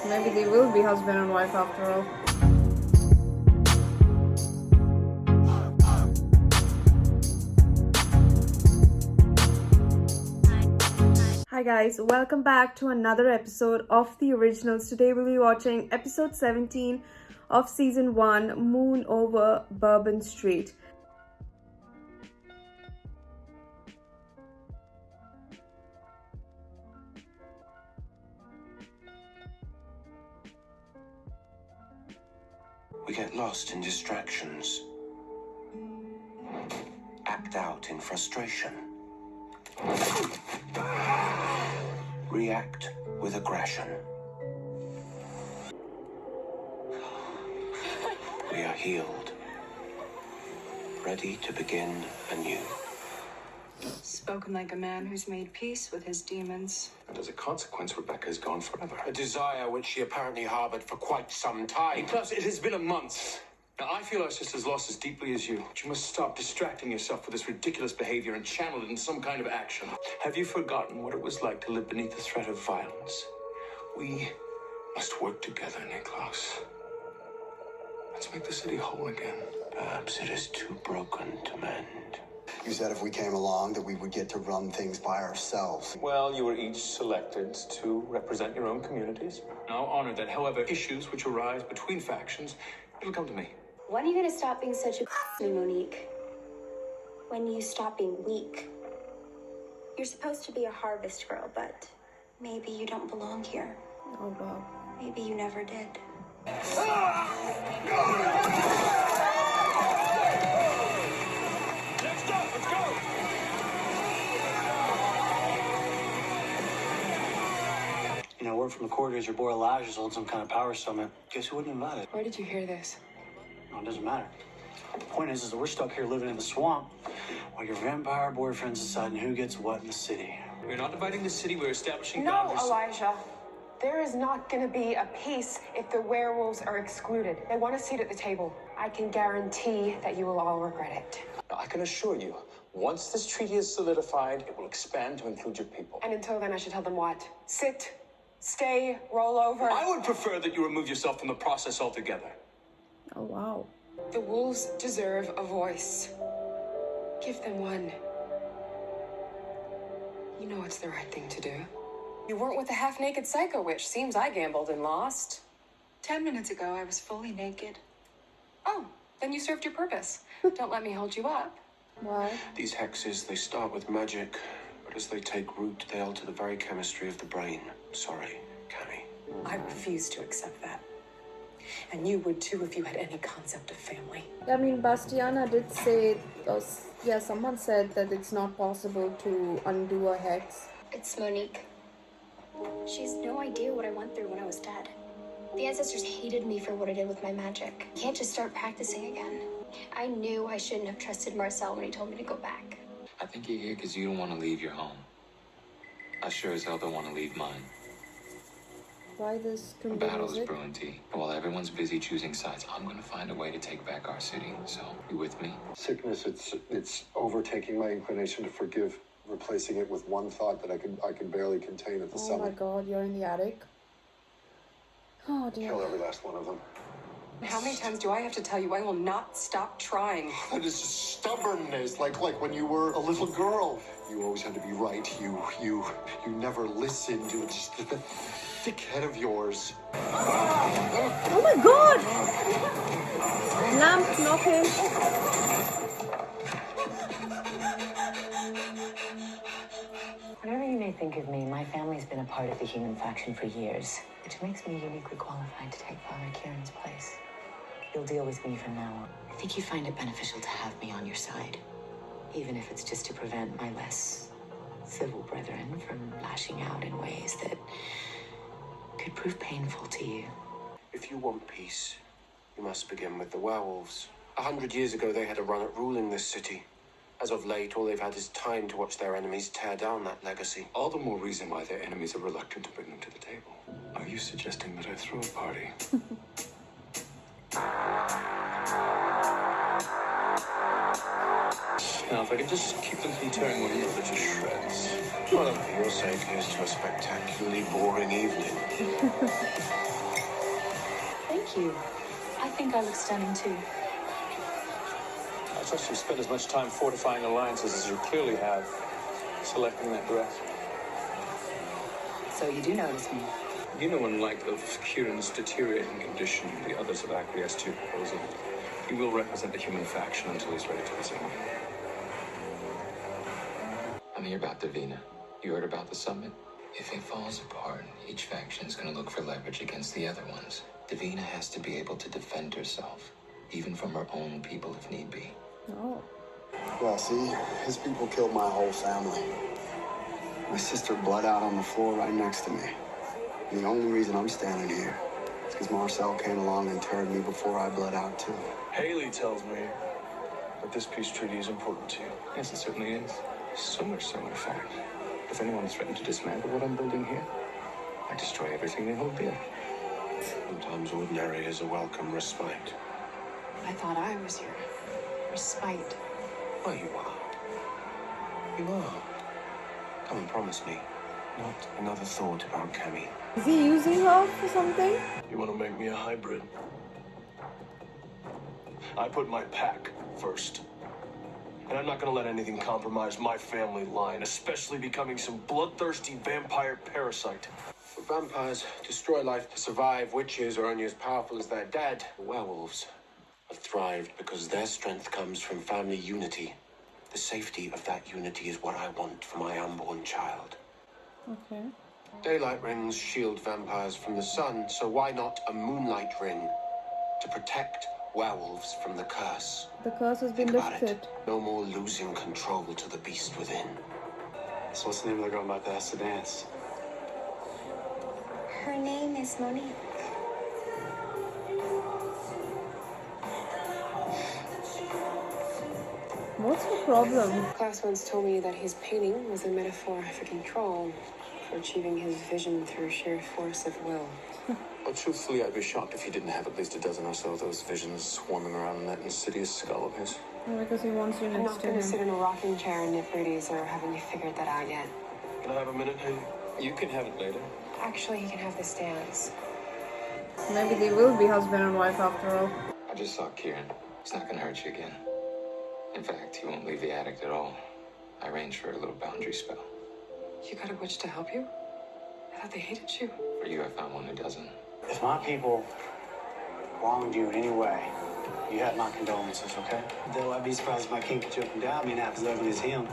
Maybe they will be husband and wife after all. Hi guys, welcome back to another episode of The Originals. Today we'll be watching episode 17 of season 1, Moon Over Bourbon Street. We get lost in distractions, act out in frustration, react with aggression. We are healed, ready to begin anew. Spoken like a man who's made peace with his demons. And as a consequence, Rebecca is gone forever. A desire which she apparently harbored for quite some time. Plus, it has been a month. Now, I feel our sister's lost as deeply as you. But you must stop distracting yourself with this ridiculous behavior and channel it in some kind of action. Have you forgotten what it was like to live beneath the threat of violence? We must work together, Niklaus. Let's make the city whole again. Perhaps it is too broken to mend. You said if we came along that we would get to run things by ourselves. Well, you were each selected to represent your own communities. I'll honor that. However, issues which arise between factions, it'll come to me. When are you going to stop being such a Monique? When you stop being weak? You're supposed to be a harvest girl, but maybe you don't belong here. Oh wow. Maybe you never did. You know, word from the corridors, your boy Elijah's holding some kind of power summit. Guess who wouldn't invite it? Where did you hear this? No, it doesn't matter. The point is that we're stuck here living in the swamp while your vampire boyfriend's deciding who gets what in the city. We're not dividing the city, we're establishing No, boundaries. Elijah. There is not going to be a peace if the werewolves are excluded. They want a seat at the table. I can guarantee that you will all regret it. I can assure you, once this treaty is solidified, it will expand to include your people. And until then, I should tell them what? Sit, stay, roll over. I would prefer that you remove yourself from the process altogether. Oh wow. The wolves deserve a voice. Give them one. You know it's the right thing to do. You weren't with a half-naked psycho witch. Seems I gambled and lost. 10 minutes ago, I was fully naked. Oh, then you served your purpose. Don't let me hold you up. Why? These hexes, they start with magic, but as they take root, they alter the very chemistry of the brain. Sorry, Cammy. I refuse to accept that. And you would too if you had any concept of family. I mean, Bastiana did say, someone said that it's not possible to undo a hex. It's Monique. She's no idea what I went through when I was dead. The ancestors hated me for what I did with my magic. I can't just start practicing again. I knew I shouldn't have trusted Marcel when he told me to go back. I think you're here because you don't want to leave your home. I sure as hell don't want to leave mine. Why this A Kundalini battle is music? brewing, T. While everyone's busy choosing sides, I'm going to find a way to take back our city. So, you with me? Sickness, it's overtaking my inclination to forgive, replacing it with one thought that I can barely contain at the Oh my summit. god, you're in the attic. Oh dear. Kill every last one of them. How many times do I have to tell you I will not stop trying? That is stubbornness, like when you were a little girl. You always had to be right. You never listened. You just the thick head of yours. Oh my god! Lamp, knock him. Whatever you may think of me, my family's been a part of the human faction for years, which makes me uniquely qualified to take Father Kieran's place. You'll deal with me from now on. I think you find it beneficial to have me on your side, even if it's just to prevent my less civil brethren from lashing out in ways that could prove painful to you. If you want peace, you must begin with the werewolves. 100 years ago, they had a run at ruling this city. As of late, all they've had is time to watch their enemies tear down that legacy. All the more reason why their enemies are reluctant to bring them to the table. Are you suggesting that I throw a party? Now, if I could just keep them from tearing one another to shreds. Well, for your sake, here's to a spectacularly boring evening. Thank you. I think I look stunning too. I trust you spent as much time fortifying alliances as you clearly have selecting that dress. So you do notice me. You know, in light of Kieran's deteriorating condition, the others have acquiesced to your proposal. He will represent the human faction until he's ready to resign. I'm here about Davina. You heard about the summit? If it falls apart, each faction's gonna look for leverage against the other ones. Davina has to be able to defend herself, even from her own people if need be. Oh. Well, see, his people killed my whole family. My sister bled out on the floor right next to me. And the only reason I'm standing here is because Marcel came along and turned me before I bled out too. Haley tells me that this peace treaty is important to you. Yes, it certainly is. So much so, in fact, if anyone threatened to dismantle what I'm building here, I destroy everything they hold dear. Sometimes ordinary is a welcome respite. I thought I was your respite. Well, you are. You are. Come and promise me. Not another thought about Cammy. Is he using her for something? You want to make me a hybrid? I put my pack first. And I'm not going to let anything compromise my family line, especially becoming some bloodthirsty vampire parasite. Vampires destroy life to survive. Witches are only as powerful as their dead. Werewolves have thrived because their strength comes from family unity. The safety of that unity is what I want for my unborn child. Okay. Daylight rings shield vampires from the sun, so why not a moonlight ring to protect werewolves from the curse? The curse has been Think about lifted. it. No more losing control to the beast within. So what's the name of the girl about to ask to dance? Her name is Monique. What's the problem? Klaus once told me that his painting was a metaphor for control, for achieving his vision through sheer force of will. Well, truthfully, I'd be shocked if he didn't have at least a dozen or so of those visions swarming around that insidious skull of his. Because he wants you I'm next not to going him. to sit in a rocking chair and knit booties, or haven't you figured that out yet? Can I have a minute, Haley? You can have it later. Actually, he can have this dance. Maybe they will be husband and wife after all. I just saw Kieran. He's not gonna hurt you again. In fact, he won't leave the attic at all. I arranged for a little boundary spell. You got a witch to help you? I thought they hated you. For you, I found one who doesn't. If my people wronged you in any way, you have my condolences, okay? Though I'd be surprised if my king could choke him down, being half as ugly as him.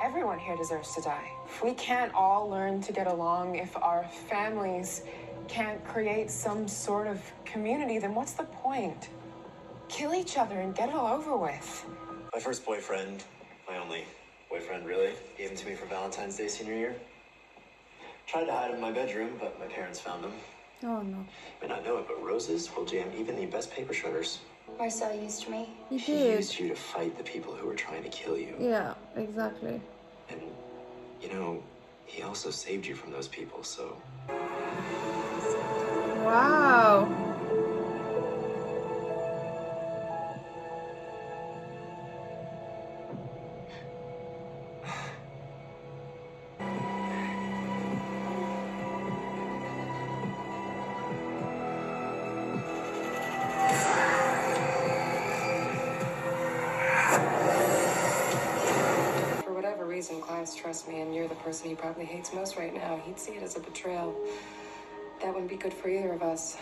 Everyone here deserves to die. If we can't all learn to get along, if our families can't create some sort of community, then what's the point? Kill each other and get it all over with. My first boyfriend, my only boyfriend really, gave him to me for Valentine's Day senior year. Tried to hide him in my bedroom, but my parents found him. Oh no. You may not know it, but roses will jam even the best paper shredders. Marcel used me. He She did. used you to fight the people who were trying to kill you. Yeah, exactly. And, you know, he also saved you from those people, so... Wow. For whatever reason, Clives trusts me, and you're the person he probably hates most right now. He'd see it as a betrayal. That wouldn't be good for either of us.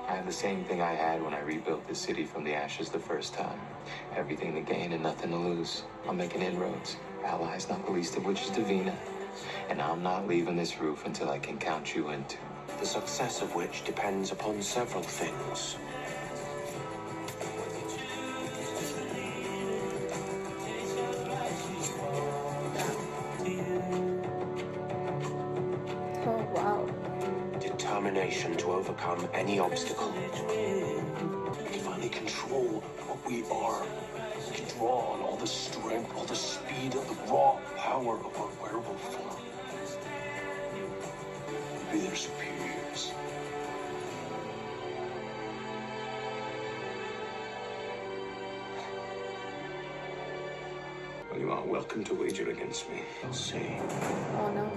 I have the same thing I had when I rebuilt this city from the ashes the first time. Everything to gain and nothing to lose. I'm making inroads. Allies, not the least of which is Davina. And I'm not leaving this roof until I can count you in too. The success of which depends upon several things. Oh wow. Determination to overcome any obstacle. We can finally control what we are. We can draw on all the strength, all the speed, and the raw power of our werewolf form. Be their superiors. Well, you are welcome to wager against me. I'll see. Oh no.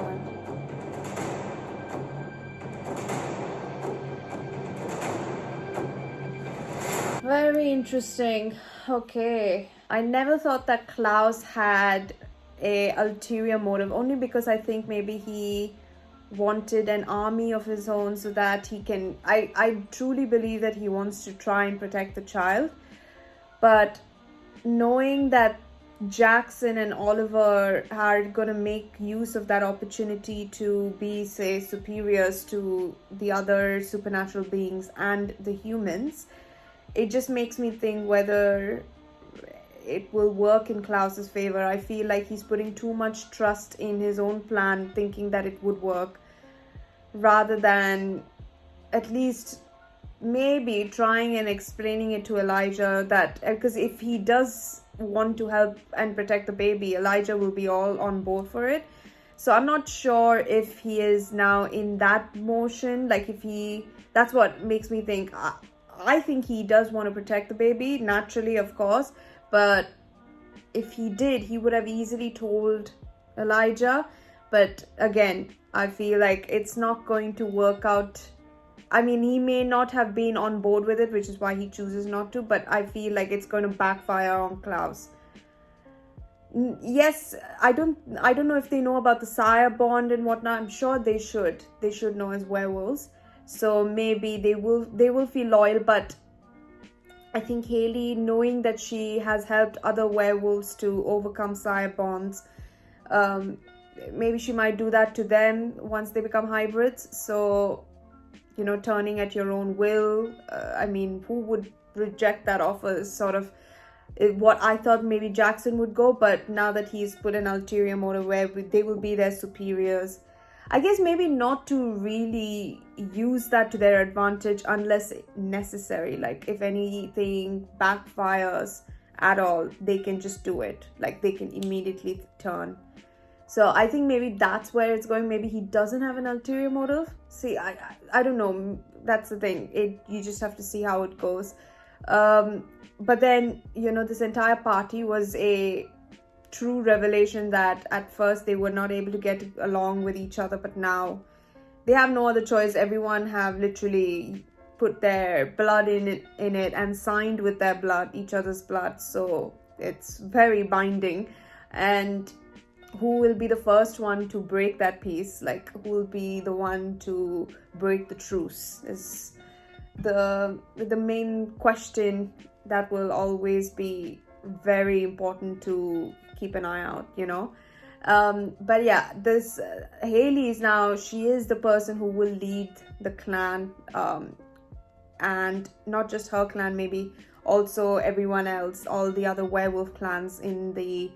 Very interesting. Okay. I never thought that Klaus had a ulterior motive, only because I think maybe he wanted an army of his own so that he can... I truly believe that he wants to try and protect the child. But knowing that Jackson and Oliver are going to make use of that opportunity to be, say, superiors to the other supernatural beings and the humans, it just makes me think whether it will work in Klaus's favor. I feel like he's putting too much trust in his own plan, thinking that it would work, rather than at least maybe trying and explaining it to Elijah that, because if he does want to help and protect the baby, Elijah will be all on board for it. So I'm not sure if he is now in that motion, like if he... That's what makes me think. I think he does want to protect the baby, naturally, of course, but if he did, he would have easily told Elijah. But again, I feel like it's not going to work out. I mean, he may not have been on board with it, which is why he chooses not to, but I feel like it's going to backfire on Klaus. Yes, I don't know if they know about the sire bond and whatnot. I'm sure they should know as werewolves, so maybe they will feel loyal. But I think Haley, knowing that she has helped other werewolves to overcome sire bonds, maybe she might do that to them once they become hybrids. So, you know, turning at your own will, I mean, who would reject that offer is sort of what I thought maybe Jackson would go. But now that he's put an ulterior motive where they will be their superiors, I guess maybe not to really use that to their advantage unless necessary. Like if anything backfires at all, they can just do it. Like they can immediately turn. So I think maybe that's where it's going. Maybe he doesn't have an ulterior motive. See, I don't know. That's the thing. You just have to see how it goes. But then, you know, this entire party was a true revelation that at first they were not able to get along with each other, but now they have no other choice. Everyone have literally put their blood in it and signed with their blood, each other's blood. So it's very binding. And who will be the first one to break that peace? Like, who will be the one to break the truce is the main question that will always be very important to keep an eye out, you know. But yeah, this Haley is now, she is the person who will lead the clan, and not just her clan, maybe also everyone else, all the other werewolf clans in the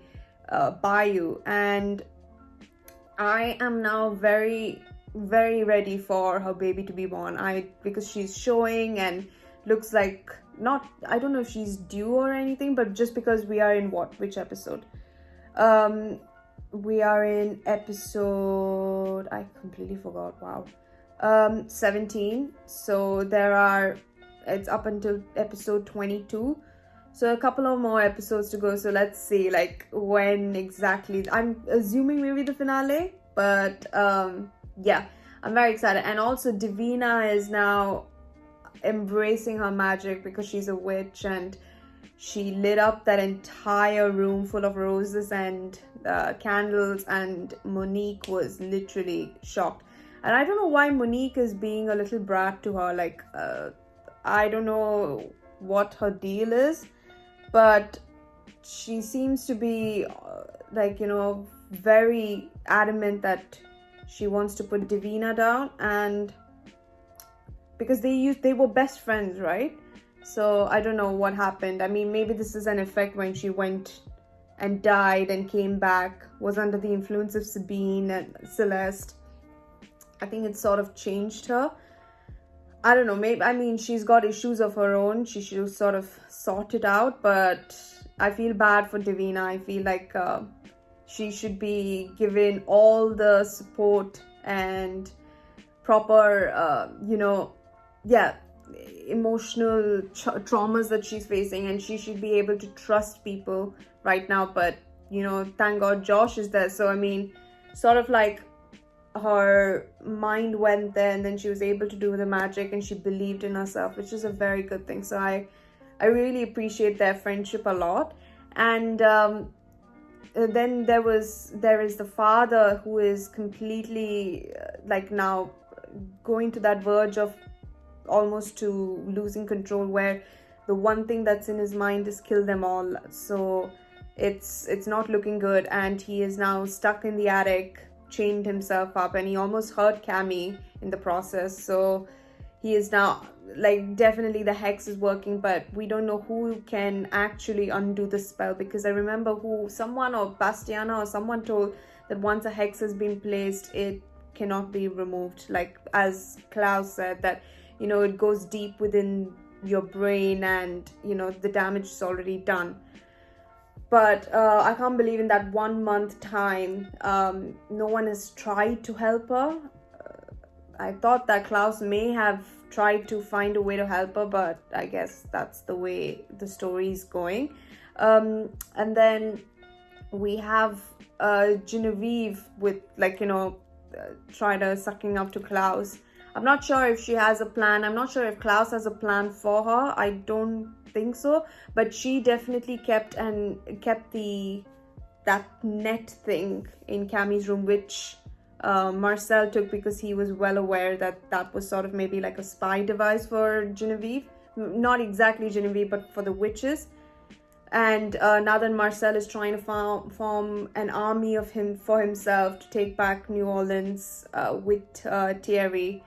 bayou. And I am now very, very ready for her baby to be born. Because she's showing and looks like, not, I don't know if she's due or anything, but just because we are in which episode? We are in episode, I completely forgot, wow, 17. So it's up until episode 22, so a couple of more episodes to go. So let's see, like, when exactly. I'm assuming maybe the finale, but yeah, I'm very excited. And also Davina is now embracing her magic because she's a witch, and she lit up that entire room full of roses and candles, and Monique was literally shocked. And I don't know why Monique is being a little brat to her. Like, I don't know what her deal is, but she seems to be like, you know, very adamant that she wants to put Davina down. And because they were best friends, right? So I don't know what happened. I mean, maybe this is an effect when she went and died and came back, was under the influence of Sabine and Celeste. I think it sort of changed her. I don't know, maybe, I mean, she's got issues of her own. She should sort of sort it out, but I feel bad for Davina. I feel like she should be given all the support and proper, you know, yeah, emotional traumas that she's facing, and she should be able to trust people right now. But, you know, thank God Josh is there. So I mean, sort of like her mind went there, and then she was able to do the magic, and she believed in herself, which is a very good thing. So I I really appreciate their friendship a lot. And then there is the father who is completely like now going to that verge of almost to losing control, where the one thing that's in his mind is kill them all. So it's not looking good, and he is now stuck in the attic, chained himself up, and he almost hurt Cammy in the process. So he is now like, definitely the hex is working, but we don't know who can actually undo the spell, because I remember someone or Bastiana or someone told that once a hex has been placed, it cannot be removed. Like as Klaus said, that it goes deep within your brain, and the damage is already done. But I can't believe in that 1 month time, no one has tried to help her. I thought that Klaus may have tried to find a way to help her, but I guess that's the way the story is going. And then we have Genevieve with try to sucking up to Klaus. I'm not sure if she has a plan. I'm not sure if Klaus has a plan for her. I don't think so. But she definitely kept that net thing in Cammy's room, which Marcel took because he was well aware that was sort of maybe like a spy device for Genevieve. Not exactly Genevieve, but for the witches. And now that Marcel is trying to form an army of for himself to take back New Orleans with Thierry.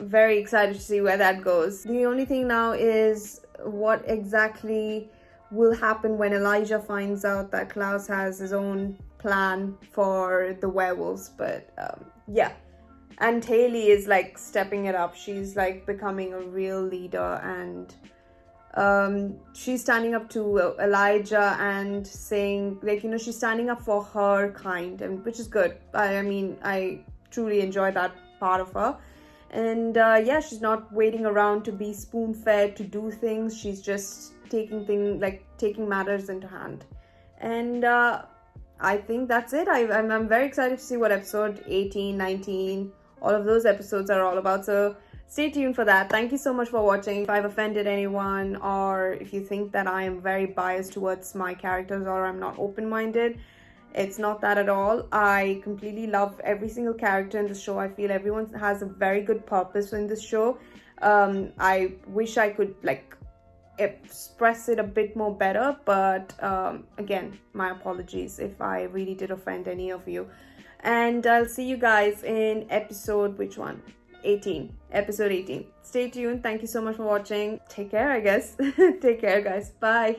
Very excited to see where that goes. The only thing now is what exactly will happen when Elijah finds out that Klaus has his own plan for the werewolves. But yeah, and Haley is like stepping it up. She's like becoming a real leader, and she's standing up to Elijah and saying, like, she's standing up for her kind, and which is good. I mean, I truly enjoy that part of her. And yeah, she's not waiting around to be spoon-fed to do things. She's just taking matters into hand. And I think that's it. I'm very excited to see what episode 18, 19, all of those episodes are all about. So stay tuned for that. Thank you so much for watching. If I've offended anyone, or if you think that I am very biased towards my characters, or I'm not open-minded, it's not that at all. I completely love every single character in the show. I feel everyone has a very good purpose in this show. I wish I could express it a bit more better, but again, my apologies if I really did offend any of you. And I'll see you guys in episode, which one? 18. Episode 18. Stay tuned. Thank you so much for watching. Take care, I guess. Take care, guys. Bye.